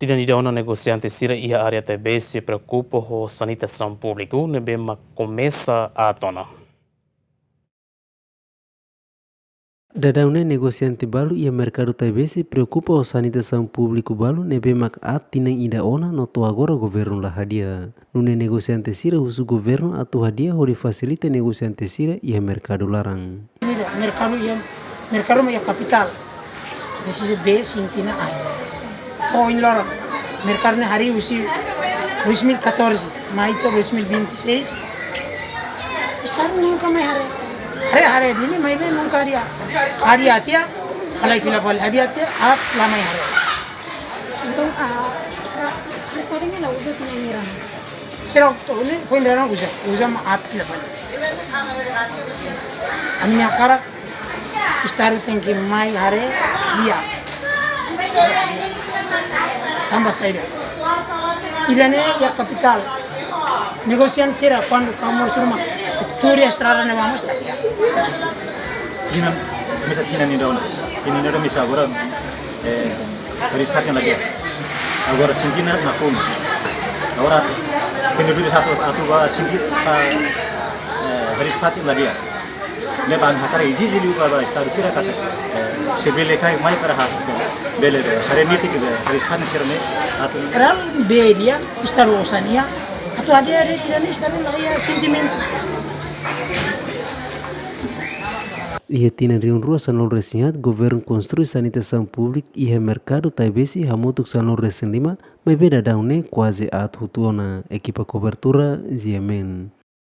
Tinan idona negosiante sira ia area Taibessi preokupa ho sanitasaun públiku nebe komesa atona. Dadaune negosiante balu ia mercado Taibessi preokupa o sanitasaun públiku balu nebe mak at tinang ida ona no to agora governo la hadia. Nune negosiante sira husu governo atau hadia hori fasilita negosiante sira ia mercado larang. Mercado ya capital. Desi B sintina ai. Oh in lorong. Mercado hari usi 2014, maio 2026. Estado nunca me hari. Hari ini mai be nunca dia. Hari atia, alai filafal hari atia at lama hari. Então eles podem ir lá usar tinha miran. Será que ini foi miran usa at filafal. Amina cara estado tem que mai hari dia. Tambah saída. Ilane ya capital. Negosiante será quando kamu rumah. Turi estrada ne vamos. Tinan, komesa Tinan ni dauna. Ini nero misa agora ristatnya lagi. Agora sentina na como. Agora penduduk satu atau ba senti ristatnya lagi. Leban hakare izi liu ba estado sira kata. Sebele kai mai para ha. Bele hari niti ke ristatnya sira ne atau Ral belia estado osania. Atau ada tidak estado lagi sentimental. Ia Tinan riun rua sanol resinhat governo konstrui sanitasaun publik ia mercado Taibessi hamutuk sanol resin lima mai beda daune quase at hutuona ekipa cobertura Ziemen.